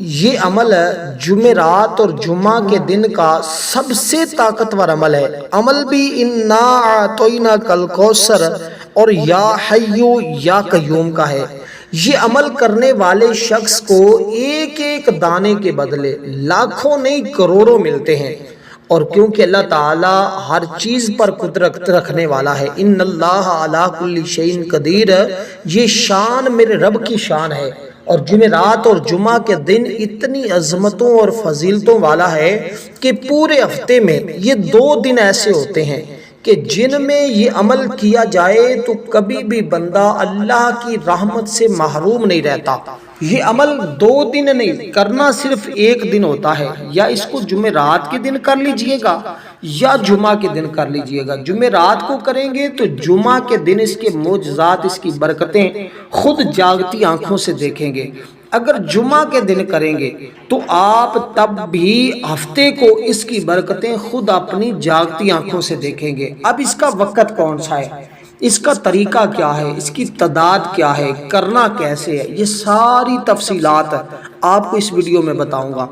یہ عمل جمعرات اور جمعہ کے دن کا سب سے طاقتور عمل ہے۔ عمل بھی انا اعطیناک الکوثر اور یا حیو یا قیوم کا ہے۔ یہ عمل کرنے والے شخص کو ایک ایک دانے کے بدلے لاکھوں نہیں کروڑوں ملتے ہیں، اور کیونکہ اللہ تعالیٰ ہر چیز پر قدرت رکھنے والا ہے۔ ان اللہ علی کل شیء قدیر، یہ شان میرے رب کی شان ہے۔ اور جمعرات اور جمعہ کے دن اتنی عظمتوں اور فضیلتوں والا ہے کہ پورے ہفتے میں یہ 2 دن ایسے ہوتے ہیں کہ جن میں یہ عمل کیا جائے تو کبھی بھی بندہ اللہ کی رحمت سے محروم نہیں رہتا۔ یہ عمل 2 دن نہیں کرنا، صرف 1 دن ہوتا ہے۔ یا اس کو جمعرات کے دن کر لیجئے گا یا جمعہ کے دن کر لیجئے گا۔ جمعرات کو کریں گے تو جمعہ کے دن اس کے معجزات، اس کی برکتیں خود جاگتی آنکھوں سے دیکھیں گے۔ اگر جمعہ کے دن کریں گے تو آپ تب بھی ہفتے کو اس کی برکتیں خود اپنی جاگتی آنکھوں سے دیکھیں گے۔ اب اس کا وقت کون سا ہے، اس کا طریقہ کیا ہے، اس کی تعداد کیا ہے، کرنا کیسے ہے، یہ ساری تفصیلات آپ کو اس ویڈیو میں بتاؤں گا۔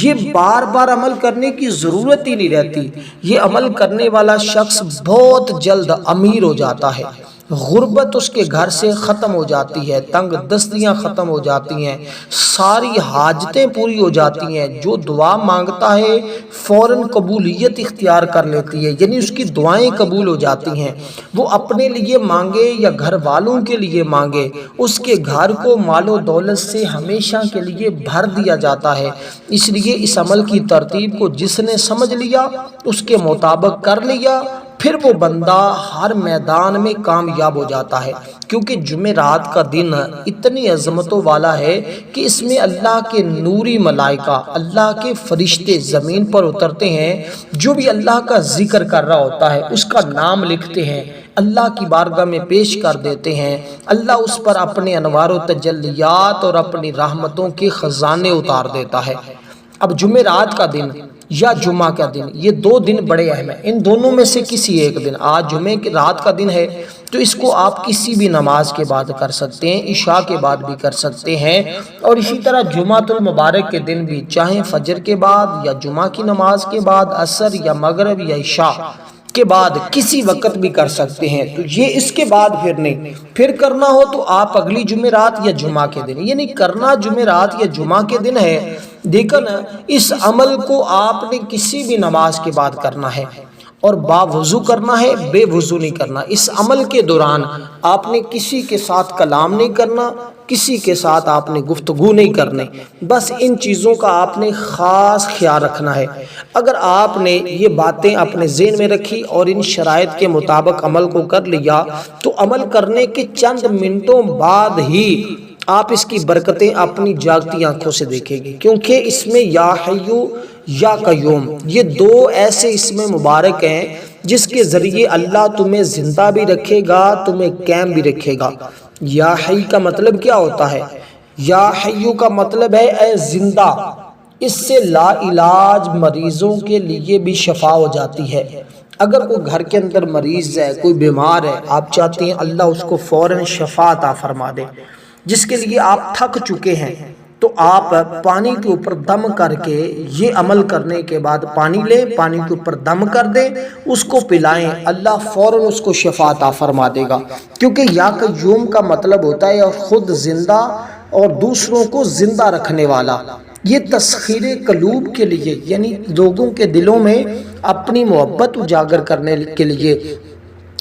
یہ بار بار عمل کرنے کی ضرورت ہی نہیں رہتی۔ یہ عمل کرنے والا شخص بہت جلد امیر ہو جاتا ہے، غربت اس کے گھر سے ختم ہو جاتی ہے، تنگ دستیاں ختم ہو جاتی ہیں، ساری حاجتیں پوری ہو جاتی ہیں۔ جو دعا مانگتا ہے فوراً قبولیت اختیار کر لیتی ہے، یعنی اس کی دعائیں قبول ہو جاتی ہیں۔ وہ اپنے لیے مانگے یا گھر والوں کے لیے مانگے، اس کے گھر کو مال و دولت سے ہمیشہ کے لیے بھر دیا جاتا ہے۔ اس لیے اس عمل کی ترتیب کو جس نے سمجھ لیا، اس کے مطابق کر لیا، پھر وہ بندہ ہر میدان میں کامیاب ہو جاتا ہے۔ کیونکہ جمعرات کا دن اتنی عظمتوں والا ہے کہ اس میں اللہ کے نوری ملائکہ، اللہ کے فرشتے زمین پر اترتے ہیں۔ جو بھی اللہ کا ذکر کر رہا ہوتا ہے اس کا نام لکھتے ہیں، اللہ کی بارگاہ میں پیش کر دیتے ہیں۔ اللہ اس پر اپنے انوار و تجلیات اور اپنی رحمتوں کے خزانے اتار دیتا ہے۔ اب جمعرات کا دن یا جمعہ کا دن، یہ 2 دن بڑے اہم ہیں۔ ان دونوں میں سے کسی ایک دن، آج جمعے کی رات کا دن ہے تو اس کو آپ کسی بھی نماز کے بعد کر سکتے ہیں، عشاء کے بعد بھی کر سکتے ہیں، اور اسی طرح جمعۃ المبارک کے دن بھی، چاہے فجر کے بعد یا جمعہ کی نماز کے بعد، عصر یا مغرب یا عشاء کے بعد کسی وقت بھی کر سکتے ہیں۔ تو یہ اس کے بعد پھر نہیں، پھر کرنا ہو تو آپ اگلی جمعرات یا جمعہ کے دن، یعنی کرنا جمعرات یا جمعہ کے دن ہے۔ دیکھا نا، اس عمل کو آپ نے کسی بھی نماز کے بعد کرنا ہے، اور باوضو کرنا ہے، بے وضو نہیں کرنا۔ اس عمل کے دوران آپ نے کسی کے ساتھ کلام نہیں کرنا، کسی کے ساتھ آپ نے گفتگو نہیں کرنی، بس ان چیزوں کا آپ نے خاص خیال رکھنا ہے۔ اگر آپ نے یہ باتیں اپنے ذہن میں رکھی اور ان شرائط کے مطابق عمل کو کر لیا تو عمل کرنے کے چند منٹوں بعد ہی آپ اس کی برکتیں اپنی جاگتی آنکھوں سے دیکھیں گے، کیونکہ اس میں یا حیو یا قیوم، یہ 2 ایسے اسم مبارک ہیں جس کے ذریعے اللہ تمہیں زندہ بھی رکھے گا، تمہیں قائم بھی رکھے گا۔ یا حی کا مطلب کیا ہوتا ہے؟ یا حیو کا مطلب ہے اے زندہ۔ اس سے لا علاج مریضوں کے لیے بھی شفا ہو جاتی ہے۔ اگر کوئی گھر کے اندر مریض ہے، کوئی بیمار ہے، آپ چاہتے ہیں اللہ اس کو فوراً شفا عطا فرما دے، جس کے لیے آپ تھک چکے ہیں، تو آپ پانی کے اوپر دم کر کے، یہ عمل کرنے کے بعد پانی لیں، پانی کے اوپر دم کر دیں، اس کو پلائیں، اللہ فوراً اس کو شفا عطا فرما دے گا۔ کیونکہ یا قیوم کا مطلب ہوتا ہے خود زندہ اور دوسروں کو زندہ رکھنے والا۔ یہ تسخیر قلوب کے لیے، یعنی لوگوں کے دلوں میں اپنی محبت اجاگر کرنے کے لیے،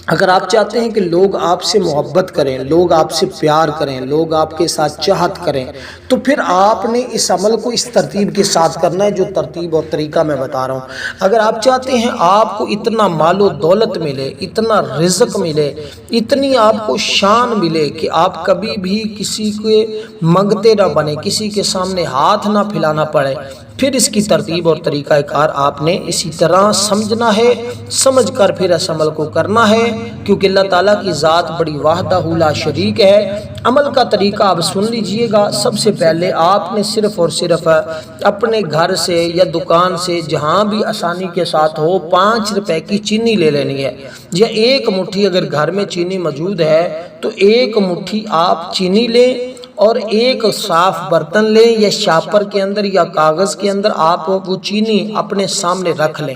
اگر آپ چاہتے ہیں کہ لوگ آپ سے محبت کریں، لوگ آپ سے پیار کریں، لوگ آپ کے ساتھ چاہت کریں، تو پھر آپ نے اس عمل کو اس ترتیب کے ساتھ کرنا ہے جو ترتیب اور طریقہ میں بتا رہا ہوں۔ اگر آپ چاہتے ہیں آپ کو اتنا مال و دولت ملے، اتنا رزق ملے، اتنی آپ کو شان ملے کہ آپ کبھی بھی کسی کے منگتے نہ بنے، کسی کے سامنے ہاتھ نہ پھیلانا پڑے، پھر اس کی ترتیب اور طریقہ کار آپ نے اسی طرح سمجھنا ہے، سمجھ کر پھر اس عمل کو کرنا ہے، کیونکہ اللہ تعالیٰ کی ذات بڑی وحدہ لا شریک ہے۔ عمل کا طریقہ آپ سن لیجئے گا۔ سب سے پہلے آپ نے صرف اور صرف اپنے گھر سے یا دکان سے، جہاں بھی آسانی کے ساتھ ہو، 5 روپے کی چینی لے لینی ہے، یا 1 مٹھی اگر گھر میں چینی موجود ہے تو 1 مٹھی آپ چینی لیں، اور ایک صاف برتن لیں یا شاپر کے اندر یا کاغذ کے اندر آپ وہ چینی اپنے سامنے رکھ لیں۔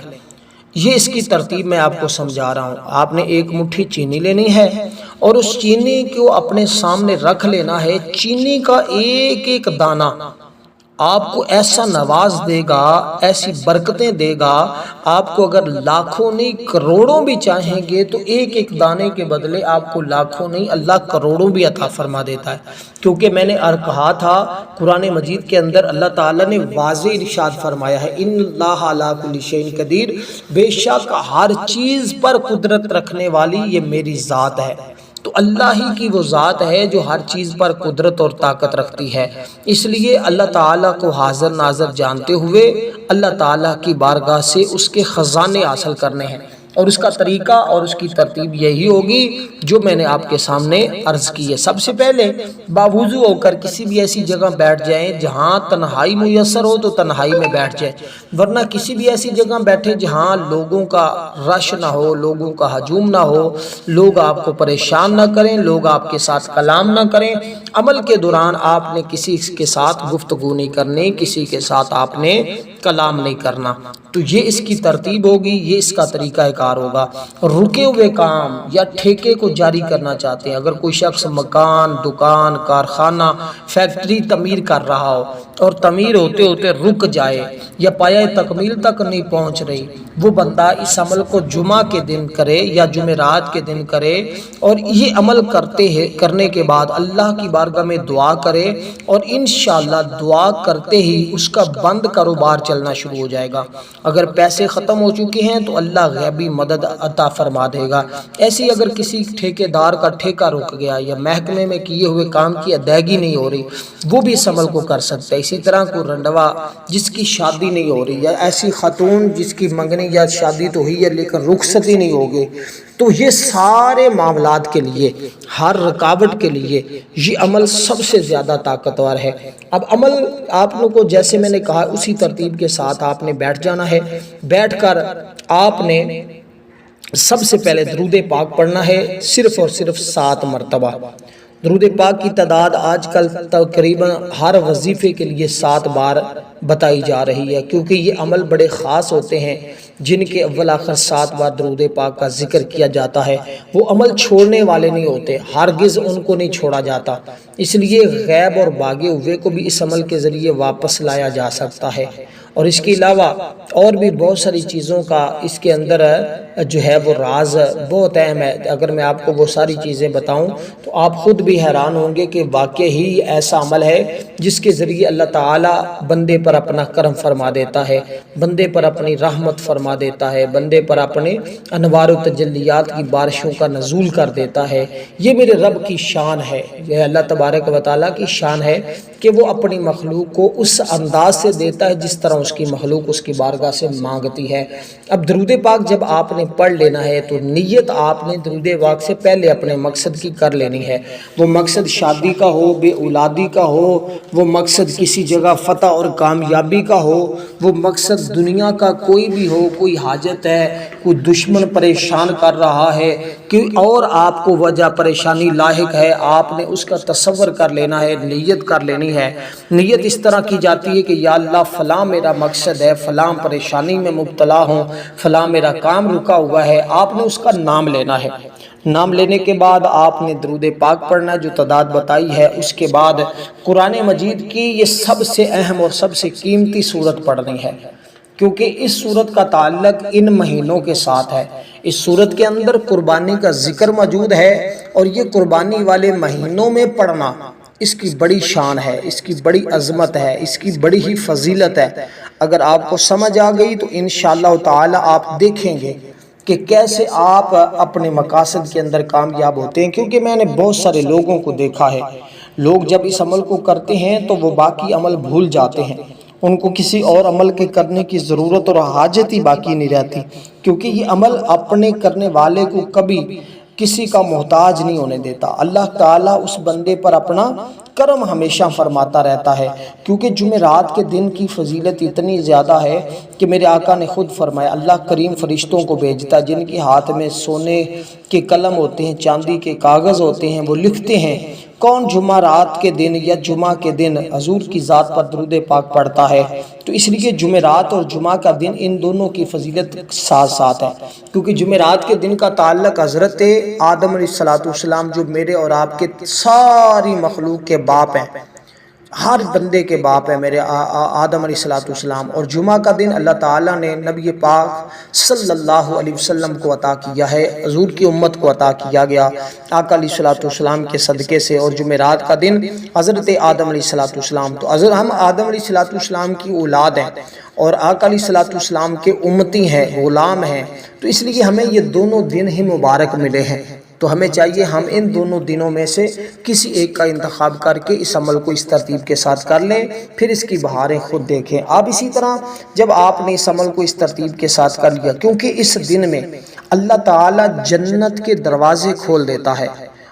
یہ اس کی ترتیب میں آپ کو سمجھا رہا ہوں۔ آپ نے ایک مٹھی چینی لینی ہے اور اس چینی کو اپنے سامنے رکھ لینا ہے۔ چینی کا ایک ایک دانہ آپ کو ایسا نواز دے گا، ایسی برکتیں دے گا، آپ کو اگر لاکھوں نہیں کروڑوں بھی چاہیں گے تو ایک ایک دانے کے بدلے آپ کو لاکھوں نہیں اللہ کروڑوں بھی عطا فرما دیتا ہے۔ کیونکہ میں نے کہا تھا قرآن مجید کے اندر اللہ تعالیٰ نے واضح ارشاد فرمایا ہے، ان اللہ علی کل شیء قدیر، بے شک ہر چیز پر قدرت رکھنے والی یہ میری ذات ہے۔ تو اللہ ہی کی وہ ذات ہے جو ہر چیز پر قدرت اور طاقت رکھتی ہے۔ اس لیے اللہ تعالیٰ کو حاضر ناظر جانتے ہوئے اللہ تعالیٰ کی بارگاہ سے اس کے خزانے حاصل کرنے ہیں، اور اس کا طریقہ اور اس کی ترتیب یہی ہوگی جو میں نے آپ کے سامنے عرض کی ہے۔ سب سے پہلے باوضو ہو کر کسی بھی ایسی جگہ بیٹھ جائیں جہاں تنہائی میسر ہو تو تنہائی میں بیٹھ جائیں، ورنہ کسی بھی ایسی جگہ بیٹھے جہاں لوگوں کا رش نہ ہو، لوگوں کا ہجوم نہ ہو، لوگ آپ کو پریشان نہ کریں، لوگ آپ کے ساتھ کلام نہ کریں۔ عمل کے دوران آپ نے کسی کے ساتھ گفتگو نہیں کرنی، کسی کے ساتھ آپ نے کلام نہیں کرنا۔ تو یہ اس کی ترتیب ہوگی، یہ اس کا طریقہ کار ہوگا۔ رکے ہوئے کام یا ٹھیکے کو جاری کرنا چاہتے ہیں، اگر کوئی شخص مکان، دکان، کارخانہ، فیکٹری تعمیر کر رہا ہو اور تعمیر ہوتے ہوتے رک جائے یا پایہ تکمیل تک نہیں پہنچ رہی، وہ بندہ اس عمل کو جمعہ کے دن کرے یا جمعرات کے دن کرے، اور یہ عمل کرنے کے بعد اللہ کی بارگاہ میں دعا کرے، اور انشاءاللہ دعا کرتے ہی اس کا بند کاروبار چلنا شروع ہو جائے گا۔ اگر پیسے ختم ہو چکے ہیں تو اللہ غیبی مدد عطا فرما دے گا۔ ایسی اگر کسی ٹھیکیدار کا ٹھیکہ رک گیا یا محکمے میں کیے ہوئے کام کی ادائیگی نہیں ہو رہی، وہ بھی اس عمل کو کر سکتا ہے۔ اسی طرح کو رنڈوا جس کی شادی نہیں ہو رہی، یا ایسی خاتون جس کی منگنی یا شادی تو ہوئی ہے لیکن رخصتی نہیں ہوگی، تو یہ سارے معاملات کے لیے، ہر رکاوٹ کے لیے یہ عمل سب سے زیادہ طاقتور ہے۔ اب عمل آپ لوگوں کو جیسے میں نے کہا اسی ترتیب کے ساتھ آپ نے بیٹھ جانا ہے۔ بیٹھ کر آپ نے سب سے پہلے درود پاک پڑھنا ہے، صرف اور صرف 7 مرتبہ۔ درود پاک کی تعداد آج کل تقریباً ہر وظیفے کے لیے 7 بار بتائی جا رہی ہے، کیونکہ یہ عمل بڑے خاص ہوتے ہیں جن کے اول آخر 7 بار درود پاک کا ذکر کیا جاتا ہے۔ وہ عمل چھوڑنے والے نہیں ہوتے، ہرگز ان کو نہیں چھوڑا جاتا، اس لیے غیب اور بھاگے ہوئے کو بھی اس عمل کے ذریعے واپس لایا جا سکتا ہے۔ اور اس کے علاوہ اور بھی بہت ساری چیزوں کا اس کے اندر جو ہے وہ راز بہت اہم ہے۔ اگر میں آپ کو وہ ساری چیزیں بتاؤں تو آپ خود بھی حیران ہوں گے کہ واقعی ہی ایسا عمل ہے جس کے ذریعے اللہ تعالیٰ بندے پر اپنا کرم فرما دیتا ہے، بندے پر اپنی رحمت فرما دیتا ہے، بندے پر اپنے انوار و تجلیات کی بارشوں کا نزول کر دیتا ہے۔ یہ میرے رب کی شان ہے، یہ اللہ تبارک و تعالیٰ کی شان ہے کہ وہ اپنی مخلوق کو اس انداز سے دیتا ہے جس طرح اس کی مخلوق اس کی بارگاہ سے مانگتی ہے۔ اب درود پاک جب آپ نے پڑھ لینا ہے تو نیت آپ نے درود پاک سے پہلے اپنے مقصد کی کر لینی ہے۔ وہ مقصد شادی کا ہو، بے اولادی کا ہو، وہ مقصد کسی جگہ فتح اور کامیابی کا ہو، وہ مقصد دنیا کا کوئی بھی ہو، کوئی حاجت ہے، کوئی دشمن پریشان کر رہا ہے کہ اور آپ کو وجہ پریشانی لاحق ہے، آپ نے اس کا تصور کر لینا ہے، نیت کر لینی ہے۔ نیت اس طرح کی جاتی ہے کہ یا اللہ فلاں میرا مقصد ہے، فلاں پریشانی میں مبتلا ہوں، فلاں میرا کام رکا ہوا ہے، آپ نے اس کا نام لینا ہے۔ نام لینے کے بعد آپ نے درود پاک پڑھنا جو تعداد بتائی ہے، اس کے بعد قرآن مجید کی یہ سب سے اہم اور سب سے قیمتی سورت پڑھنی ہے، کیونکہ اس سورت کا تعلق ان مہینوں کے ساتھ ہے۔ اس سورت کے اندر قربانی کا ذکر موجود ہے، اور یہ قربانی والے مہینوں میں پڑھنا اس کی بڑی شان ہے، اس کی بڑی عظمت ہے، اس کی بڑی ہی فضیلت ہے۔ اگر آپ کو سمجھ آ گئی تو انشاءاللہ تعالی آپ دیکھیں گے کہ کیسے آپ اپنے مقاصد کے اندر کامیاب ہوتے ہیں۔ کیونکہ میں نے بہت سارے لوگوں کو دیکھا ہے، لوگ جب اس عمل کو کرتے ہیں تو وہ باقی عمل بھول جاتے ہیں، ان کو کسی اور عمل کے کرنے کی ضرورت اور حاجت ہی باقی نہیں رہتی، کیونکہ یہ عمل اپنے کرنے والے کو کبھی کسی کا محتاج نہیں ہونے دیتا۔ اللہ تعالیٰ اس بندے پر اپنا کرم ہمیشہ فرماتا رہتا ہے، کیونکہ جمعرات کے دن کی فضیلت اتنی زیادہ ہے کہ میرے آقا نے خود فرمایا اللہ کریم فرشتوں کو بھیجتا ہے جن کے ہاتھ میں سونے کے قلم ہوتے ہیں، چاندی کے کاغذ ہوتے ہیں، وہ لکھتے ہیں کون جمعرات کے دن یا جمعہ کے دن حضور کی ذات پر درود پاک پڑھتا ہے؟ تو اس لیے جمعرات اور جمعہ کا دن ان دونوں کی فضیلت ساتھ ساتھ ہے، کیونکہ جمعرات کے دن کا تعلق حضرت آدم علیہ السلام جو میرے اور آپ کے ساری مخلوق کے باپ ہیں، ہر بندے کے باپ ہے میرے آدم علیہ السلام، اور جمعہ کا دن اللہ تعالیٰ نے نبی پاک صلی اللہ علیہ وسلم کو عطا کیا ہے، حضور کی امت کو عطا کیا گیا آقا علیہ السلام کے صدقے سے، اور جمعرات کا دن حضرت آدم علیہ السلام، تو ہم آدم علیہ السلام کی اولاد ہیں اور آقا علیہ السلام کے امتی ہیں، غلام ہیں، تو اس لیے ہمیں یہ دونوں دن ہی مبارک ملے ہیں، تو ہمیں چاہیے ہم ان دونوں دنوں میں سے کسی ایک کا انتخاب کر کے اس عمل کو اس ترتیب کے ساتھ کر لیں، پھر اس کی بہاریں خود دیکھیں آپ۔ اسی طرح جب آپ نے اس عمل کو اس ترتیب کے ساتھ کر لیا، کیونکہ اس دن میں اللہ تعالیٰ جنت کے دروازے کھول دیتا ہے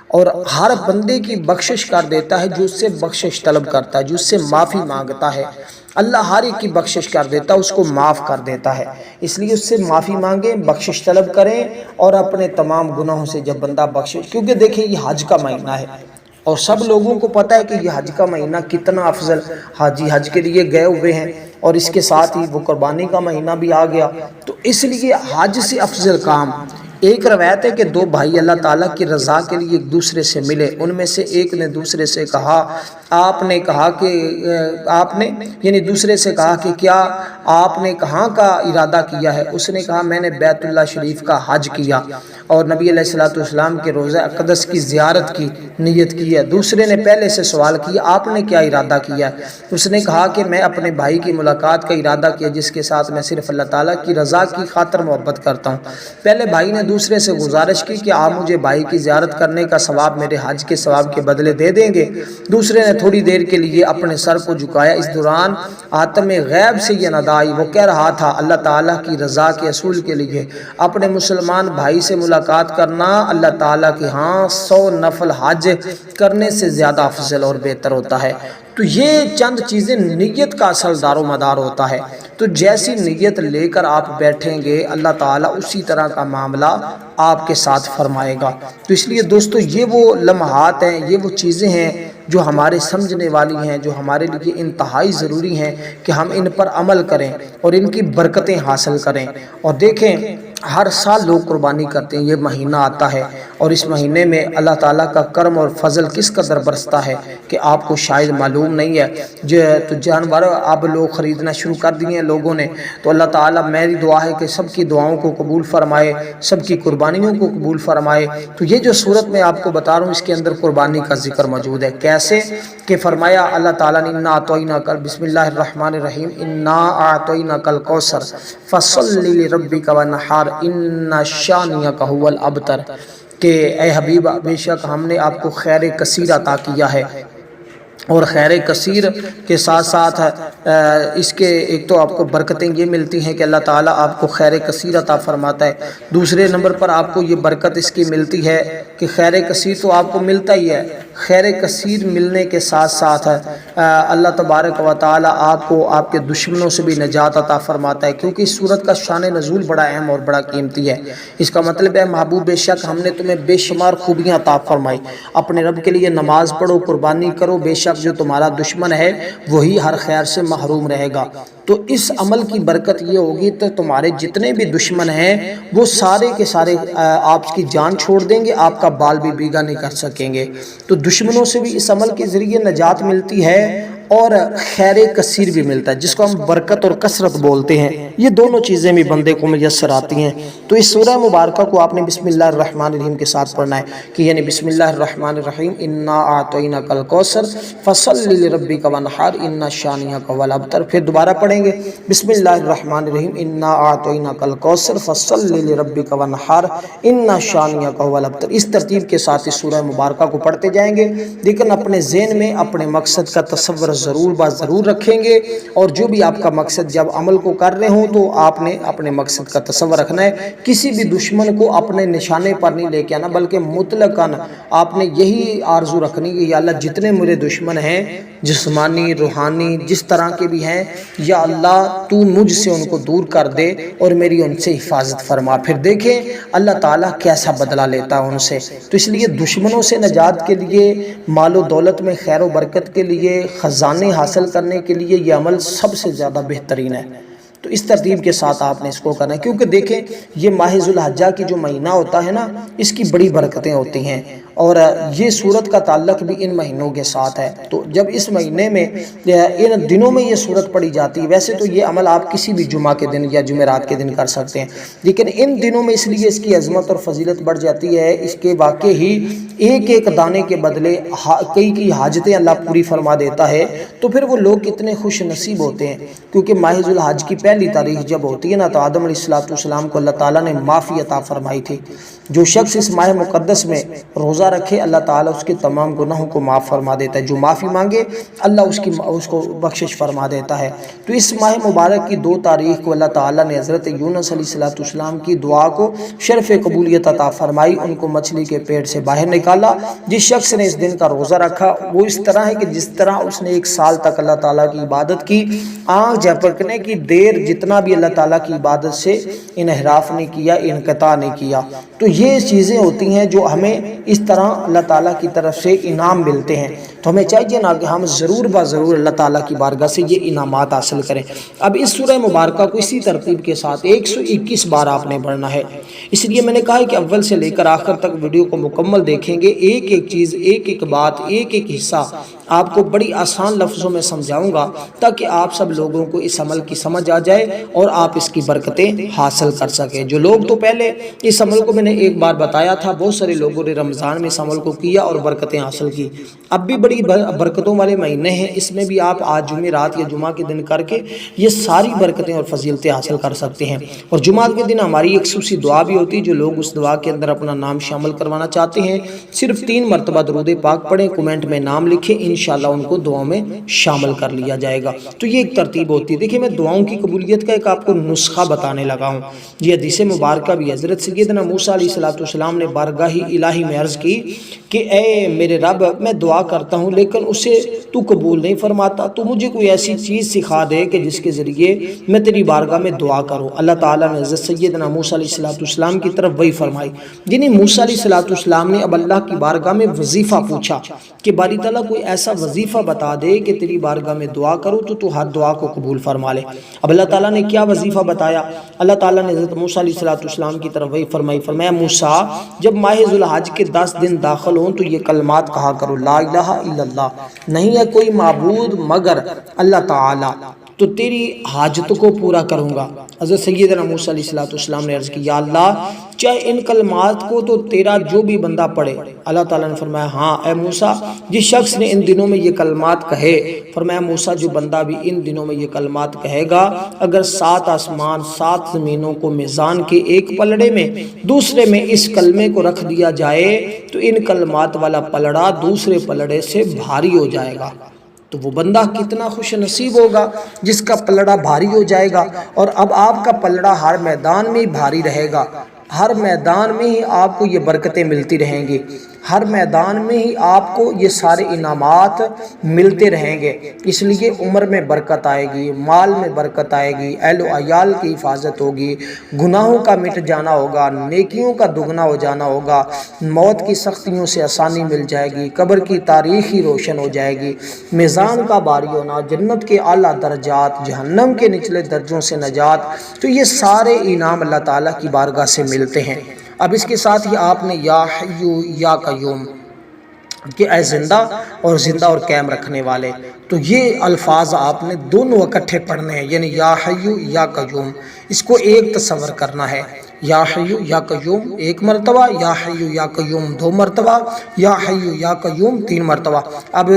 اور ہر بندے کی بخشش کر دیتا ہے جو اس سے بخشش طلب کرتا ہے، جو اس سے معافی مانگتا ہے، اللہ ہر ایک کی بخشش کر دیتا ہے، اس کو معاف کر دیتا ہے، اس لیے اس سے معافی مانگیں، بخشش طلب کریں، اور اپنے تمام گناہوں سے جب بندہ بخشش، کیونکہ دیکھیں یہ حج کا مہینہ ہے اور سب لوگوں کو پتہ ہے کہ یہ حج کا مہینہ کتنا افضل، حاجی حج کے لیے گئے ہوئے ہیں، اور اس کے ساتھ ہی وہ قربانی کا مہینہ بھی آ گیا، تو اس لیے حج سے افضل کام۔ ایک روایت ہے کہ دو بھائی اللہ تعالیٰ کی رضا کے لیے ایک دوسرے سے ملے، ان میں سے ایک نے دوسرے سے کہا، یعنی دوسرے سے کہا کہ کیا آپ نے کہاں کا ارادہ کیا ہے؟ اس نے کہا میں نے بیت اللہ شریف کا حج کیا اور نبی علیہ السلام کے روضہ اقدس کی زیارت کی نیت کی ہے۔ دوسرے نے پہلے سے سوال کیا آپ نے کیا ارادہ کیا ہے؟ اس نے کہا کہ میں اپنے بھائی کی ملاقات کا ارادہ کیا جس کے ساتھ میں صرف اللہ تعالیٰ کی رضا کی خاطر محبت کرتا ہوں۔ پہلے بھائی نے دوسرے سے گزارش کی کہ آپ مجھے بھائی کی زیارت کرنے کا ثواب میرے حج کے ثواب کے بدلے دے دیں گے؟ دوسرے نے تھوڑی دیر کے لیے اپنے سر کو جھکایا، اس دوران عالم غیب سے یہ ندا آئی، وہ کہہ رہا تھا اللہ تعالیٰ کی رضا کے اصول کے لیے اپنے مسلمان بھائی سے ملاقات کرنا اللہ تعالیٰ کے ہاں 100 نفل حج کرنے سے زیادہ افضل اور بہتر ہوتا ہے۔ تو یہ چند چیزیں نیت کا اصل دار و مدار ہوتا ہے، تو جیسی نیت لے کر آپ بیٹھیں گے اللہ تعالیٰ اسی طرح کا معاملہ آپ کے ساتھ فرمائے گا۔ تو اس لیے دوستو یہ وہ لمحات ہیں، یہ وہ چیزیں ہیں جو ہمارے سمجھنے والی ہیں، جو ہمارے لیے انتہائی ضروری ہیں کہ ہم ان پر عمل کریں اور ان کی برکتیں حاصل کریں۔ اور دیکھیں ہر سال لوگ قربانی کرتے ہیں، یہ مہینہ آتا ہے اور اس مہینے میں اللہ تعالیٰ کا کرم اور فضل کس قدر برستا ہے کہ آپ کو شاید معلوم نہیں ہے۔ تو جانور اب لوگ خریدنا شروع کر دیے ہیں لوگوں نے، تو اللہ تعالیٰ میری دعا ہے کہ سب کی دعاؤں کو قبول فرمائے، سب کی قربانیوں کو قبول فرمائے۔ تو یہ جو صورت میں آپ کو بتا رہا ہوں اس کے اندر قربانی کا ذکر موجود ہے، کیسے کہ فرمایا اللہ تعالیٰ نے انا اعطیناک، بسم اللہ الرحمن الرحیم، انا اعطیناک الکوثر فصلی لربک وانحر ان شانئک هو الابتر، کہ اے حبیب بے شک ہم نے آپ کو خیر کثیر عطا کیا ہے، اور خیر کثیر کے ساتھ ساتھ اس کے ایک تو آپ کو برکتیں یہ ملتی ہیں کہ اللہ تعالیٰ آپ کو خیر کثیر عطا فرماتا ہے، دوسرے نمبر پر آپ کو یہ برکت اس کی ملتی ہے کہ خیر کثیر تو آپ کو ملتا ہی ہے، خیر کثیر ملنے کے ساتھ ساتھ اللہ تبارک و تعالیٰ آپ کو آپ کے دشمنوں سے بھی نجات عطا فرماتا ہے، کیونکہ اس صورت کا شان نزول بڑا اہم اور بڑا قیمتی ہے۔ اس کا مطلب ہے محبوب بے شک ہم نے تمہیں بے شمار خوبیاں عطا فرمائی، اپنے رب کے لیے نماز پڑھو، قربانی کرو، بے شک جو تمہارا دشمن ہے وہی ہر خیر سے محروم رہے گا۔ تو اس عمل کی برکت یہ ہوگی تو تمہارے جتنے بھی دشمن ہیں وہ سارے کے سارے آپ کی جان چھوڑ دیں گے، آپ کا بال بھی بیگا نہیں کر سکیں گے۔ تو دشمنوں سے بھی اس عمل کے ذریعے نجات ملتی ہے اور خیر کثیر بھی ملتا ہے، جس کو ہم برکت اور کثرت بولتے ہیں۔ یہ دونوں چیزیں بھی بندے کو میسر آتی ہیں۔ تو اس سورہ مبارکہ کو آپ نے بسم اللہ الرحمن الرحیم کے ساتھ پڑھنا ہے، کہ یعنی بسم اللہ الرحمن الرحیم انا اعطیناک الکوثر فصلی لربک وانحر ان شانئک هو الابتر، پھر دوبارہ پڑھیں گے بسم اللہ الرحمن الرحیم انا اعطیناک الکوثر فصلی لربک وانحر ان شانئک هو الابتر۔ اس ترتیب کے ساتھ اس سورہ مبارکہ کو پڑھتے جائیں گے، لیکن اپنے ذہن میں اپنے مقصد کا تصور ضرور ضرور رکھیں گے، اور جو بھی آپ کا مقصد جب عمل کو کر رہے ہوں تو آپ نے اپنے مقصد کا تصور رکھنا ہے، کسی بھی دشمن کو اپنے نشانے پر نہیں لے کے آنا، بلکہ مطلقاً آپ نے یہی آرزو رکھنی کہ یا اللہ جتنے میرے دشمن ہیں جسمانی روحانی جس طرح کے بھی ہیں، یا اللہ تو مجھ سے ان کو دور کر دے اور میری ان سے حفاظت فرما۔ پھر دیکھیں اللہ تعالیٰ کیسا بدلہ لیتا ہے ان سے۔ تو اس لیے دشمنوں سے نجات کے لیے، مال و دولت میں خیر و برکت کے لیے، خزانے حاصل کرنے کے لیے یہ عمل سب سے زیادہ بہترین ہے۔ تو اس ترتیب کے ساتھ آپ نے اس کو کرنا ہے، کیونکہ دیکھیں یہ ماہ ذو الحجہ کی جو مہینہ ہوتا ہے نا، اس کی بڑی برکتیں ہوتی ہیں، اور یہ سورت کا تعلق بھی ان مہینوں کے ساتھ ہے۔ تو جب اس مہینے میں ان دنوں میں یہ سورت پڑھی جاتی ہے، ویسے تو یہ عمل آپ کسی بھی جمعہ کے دن یا جمعرات کے دن کر سکتے ہیں، لیکن ان دنوں میں اس لیے اس کی عظمت اور فضیلت بڑھ جاتی ہے، اس کے واقع ہی ایک ایک دانے کے بدلے کئی کی حاجتیں اللہ پوری فرما دیتا ہے۔ تو پھر وہ لوگ کتنے خوش نصیب ہوتے ہیں، کیونکہ ماہ ذو الحج کی پہلی تاریخ جب ہوتی ہے نا، تو آدم علیہ السلام کو اللہ تعالیٰ نے معافی عطا فرمائی تھی۔ جو شخص اس ماہ مقدس میں روزہ رکھے اللہ تعالیٰ اس کے تمام گناہوں کو معاف فرما دیتا ہے، جو معافی مانگے اللہ اس کو بخشش فرما دیتا ہے۔ تو اس ماہ مبارک کی 2 تاریخ کو اللہ تعالیٰ نے حضرت یونس علیہ السلام کی دعا کو شرف قبولیت عطا فرمائی، ان کو مچھلی کے پیٹ سے باہر نکالا۔ جس شخص نے اس دن کا روزہ رکھا وہ اس طرح ہے کہ جس طرح اس نے 1 سال تک اللہ تعالیٰ کی عبادت کی، آنکھ جھپکنے کی دیر جتنا بھی اللہ تعالیٰ کی عبادت سے انحراف نہیں کیا، انقطاع نہیں کیا۔ تو یہ چیزیں ہوتی ہیں جو ہمیں اس طرح اللہ تعالیٰ کی طرف سے انعام ملتے ہیں، تو ہمیں چاہیے نا کہ ہم ضرور ضرور اللہ تعالیٰ کی بارگاہ سے یہ انعامات حاصل کریں۔ اب اس سورہ مبارکہ کو اسی ترتیب کے ساتھ 121 بار آپ نے پڑھنا ہے، اس لیے میں نے کہا ہے کہ اول سے لے کر آخر تک ویڈیو کو مکمل دیکھیں گے، ایک ایک چیز، ایک ایک بات، ایک ایک حصہ آپ کو بڑی آسان لفظوں میں سمجھاؤں گا، تاکہ آپ سب لوگوں کو اس عمل کی سمجھ آ جائے اور آپ اس کی برکتیں حاصل کر سکیں۔ جو لوگ تو پہلے اس عمل کو میں نے ایک بار بتایا تھا، بہت سارے لوگوں نے رمضان میں اس عمل کو کیا اور برکتیں حاصل کی، اب بھی بڑی برکتوں والے مہینے ہیں، اس میں بھی آپ آج جمعرات یا جمعہ کے دن کر کے یہ ساری برکتیں اور فضیلتیں حاصل کر سکتے ہیں۔ اور جمعہ کے دن ہماری ایک خصوصی دعا بھی ہوتی ہے، جو لوگ اس دعا کے اندر اپنا نام شامل کروانا چاہتے ہیں صرف 3 مرتبہ درود پاک پڑھیں، کمنٹ میں نام لکھیں، انشاءاللہ ان کو دعاؤں میں شامل کر لیا جائے گا۔ تو یہ ایک ترتیب ہوتی ہے۔ دیکھیں میں دعاؤں کی قبولیت کا ایک آپ کو نسخہ بتانے لگا ہوں۔ یہ حدیث مبارکہ بھی حضرت سیدنا موسیٰ علیہ السلام نے بارگاہ الہی میں عرض کی کہ اے میرے رب، میں دعا کرتا ہوں لیکن اسے تو قبول نہیں فرماتا، تو مجھے کوئی ایسی چیز سکھا دے کہ جس کے ذریعے میں تیری بارگاہ میں دعا کروں۔ اللہ تعالیٰ نے حضرت سیدنا موسیٰ علیہ السلام کی طرف وہی فرمائی، یعنی موسیٰ علیہ السلام نے اب اللہ کی بارگاہ میں وظیفہ پوچھا کہ باری تعالیٰ کوئی ایسا وظیفہ بتا دے کہ تیری بارگاہ میں دعا کروں تو ہر دعا کو قبول فرما لے۔ اب اللہ تعالیٰ نے کیا وظیفہ بتایا؟ اللہ تعالیٰ نے حضرت موسیٰ علیہ السلام کی طرف وہی فرمایا موسیٰ جب ماہ ذو الحج کے 10 دن داخل ہوں تو یہ کلمات کہا کرو، لا الہ الا اللہ، نہیں ہے کوئی معبود مگر اللہ تعالیٰ، تو تیری حاجت کو پورا کروں گا۔ حضرت سیدنا موسیٰ علیہ السلام نے عرض کی یا اللہ چاہے ان کلمات کو تو تیرا جو بھی بندہ پڑھے۔ اللہ تعالیٰ نے فرمایا ہاں اے موسیٰ، جس شخص نے ان دنوں میں یہ کلمات کہے، فرمایا موسیٰ جو بندہ بھی ان دنوں میں یہ کلمات کہے گا، اگر 7 آسمان 7 زمینوں کو میزان کے ایک پلڑے میں دوسرے میں اس کلمے کو رکھ دیا جائے تو ان کلمات والا پلڑا دوسرے پلڑے سے بھاری ہو جائے گا۔ تو وہ بندہ کتنا خوش نصیب ہوگا جس کا پلڑا بھاری ہو جائے گا۔ اور اب آپ کا پلڑا ہر میدان میں بھاری رہے گا، ہر میدان میں ہی آپ کو یہ برکتیں ملتی رہیں گی، ہر میدان میں ہی آپ کو یہ سارے انعامات ملتے رہیں گے۔ اس لیے عمر میں برکت آئے گی، مال میں برکت آئے گی، اہل و عیال کی حفاظت ہوگی، گناہوں کا مٹ جانا ہوگا، نیکیوں کا دگنا ہو جانا ہوگا، موت کی سختیوں سے آسانی مل جائے گی، قبر کی تاریخ ہی روشن ہو جائے گی، میزان کا بھاری ہونا، جنت کے اعلیٰ درجات، جہنم کے نچلے درجوں سے نجات، تو یہ سارے انعام اللہ تعالیٰ کی بارگاہ سے ملتے ہیں۔ اب اس کے ساتھ ہی آپ نے یا حیو یا قیوم کہ اے زندہ اور قائم رکھنے والے، تو یہ الفاظ آپ نے دونوں اکٹھے پڑھنے ہیں، یعنی یا حیو یا قیوم، اس کو ایک تصور کرنا ہے۔ یا حیو یا قیوم 1 مرتبہ، یا حیو یا قیوم 2 مرتبہ، یا حیو یا قیوم 3 مرتبہ۔ اب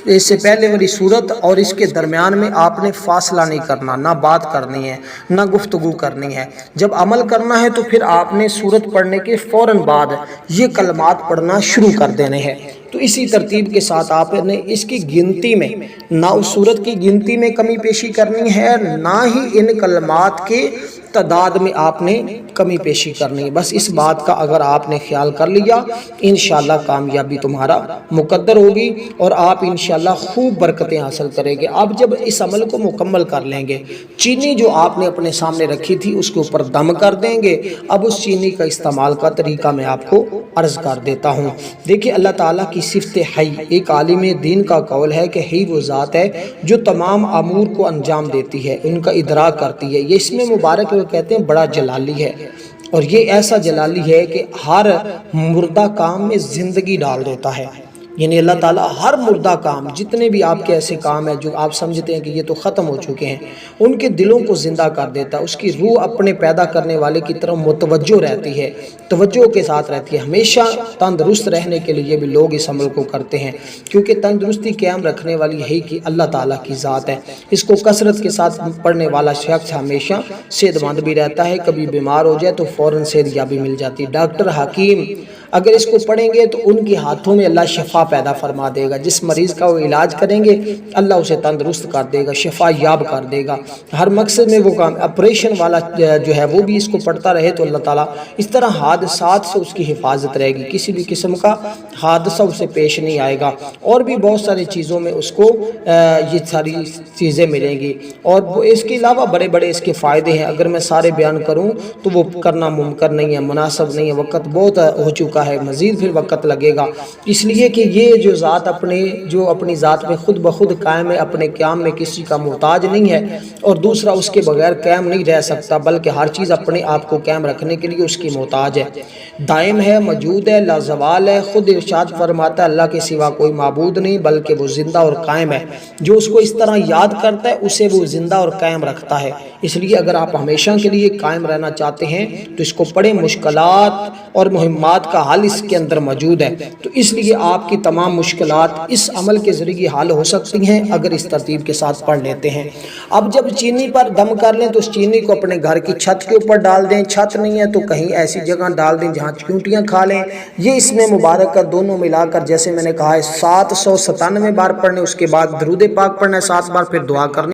اس سے پہلے والی صورت اور اس کے درمیان میں آپ نے فاصلہ نہیں کرنا، نہ بات کرنی ہے نہ گفتگو کرنی ہے۔ جب عمل کرنا ہے تو پھر آپ نے صورت پڑھنے کے فوراً بعد یہ کلمات پڑھنا شروع کر دینے ہیں۔ تو اسی ترتیب کے ساتھ آپ نے اس کی گنتی میں نہ اس سورت کی گنتی میں کمی پیشی کرنی ہے، نہ ہی ان کلمات کے تعداد میں آپ نے کمی پیشی کرنی ہے۔ بس اس بات کا اگر آپ نے خیال کر لیا، انشاءاللہ کامیابی تمہارا مقدر ہوگی اور آپ انشاءاللہ خوب برکتیں حاصل کریں گے۔ اب جب اس عمل کو مکمل کر لیں گے، چینی جو آپ نے اپنے سامنے رکھی تھی اس کے اوپر دم کر دیں گے۔ اب اس چینی کا استعمال کا طریقہ میں آپ کو عرض کر دیتا ہوں۔ دیکھیں اللہ تعالیٰ کی صفت حی، ایک عالم دین کا قول ہے کہ حی وہ ذات ہے جو تمام امور کو انجام دیتی ہے، ان کا ادراک کرتی ہے۔ یہ اس میں مبارک وہ کہتے ہیں بڑا جلالی ہے، اور یہ ایسا جلالی ہے کہ ہر مردہ کام میں زندگی ڈال دیتا ہے۔ یعنی اللہ تعالیٰ ہر مردہ کام، جتنے بھی آپ کے ایسے کام ہیں جو آپ سمجھتے ہیں کہ یہ تو ختم ہو چکے ہیں، ان کے دلوں کو زندہ کر دیتا ہے۔ اس کی روح اپنے پیدا کرنے والے کی طرف متوجہ رہتی ہے، توجہ کے ساتھ رہتی ہے۔ ہمیشہ تندرست رہنے کے لیے بھی لوگ اس عمل کو کرتے ہیں، کیونکہ تندرستی قائم رکھنے والی ہے کہ اللہ تعالیٰ کی ذات ہے۔ اس کو کثرت کے ساتھ پڑھنے والا شخص ہمیشہ صحت مند بھی رہتا ہے، کبھی بیمار ہو جائے تو فوراً صحت یابی مل جاتی ہے۔ ڈاکٹر، حکیم اگر اس کو پڑھیں گے تو ان کے ہاتھوں میں اللہ شفا پیدا فرما دے گا۔ جس مریض کا وہ علاج کریں گے اللہ اسے تندرست کر دے گا، شفا یاب کر دے گا۔ ہر مقصد میں وہ کام، آپریشن والا جو ہے وہ بھی اس کو پڑھتا رہے تو اللہ تعالیٰ اس طرح حادثات سے اس کی حفاظت رہے گی، کسی بھی قسم کا حادثہ اسے پیش نہیں آئے گا۔ اور بھی بہت ساری چیزوں میں اس کو یہ ساری چیزیں ملیں گی، اور اس کے علاوہ بڑے بڑے اس کے فائدے ہیں۔ اگر میں سارے بیان کروں تو وہ کرنا ممکن نہیں ہے، مناسب نہیں ہے، وقت بہت ہو چکا ہے، مزید پھر وقت لگے گا۔ اس لیے کہ یہ جو ذات اپنی ذات میں خود بخود قائم ہے، اپنے قیام میں کسی کا محتاج نہیں ہے، اور دوسرا اس کے بغیر قائم نہیں رہ سکتا، بلکہ ہر چیز اپنے آپ کو قائم رکھنے کے لیے اس کی محتاج ہے، دائم ہے، موجود ہے، لازوال ہے۔ خود ارشاد فرماتا ہے اللہ کے سوا کوئی معبود نہیں بلکہ وہ زندہ اور قائم ہے، جو اس کو اس طرح یاد کرتا ہے اسے وہ زندہ اور قائم رکھتا ہے۔ اس لیے اگر آپ ہمیشہ کے لیے قائم رہنا چاہتے ہیں تو اس کو پڑھیں، مشکلات اور مہمات کا حل اس کے اندر موجود ہے۔ تو اس لیے آپ کی تمام مشکلات اس عمل کے ذریعے حل ہو سکتی ہیں اگر اس ترتیب کے ساتھ پڑھ لیتے ہیں۔ اب جب چینی پر دم کر لیں تو اس چینی کو اپنے گھر کی چھت کے اوپر ڈال دیں، چھت نہیں ہے تو کہیں ایسی جگہ ڈال دیں جہاں چیونٹیاں کھا لیں۔ یہ اس میں مبارک کا دونوں ملا کر جیسے میں نے کہا ہے 797 بار پڑھنے، اس کے بعد درود پاک پڑھنا ہے 7 بار، پھر دعا کرنی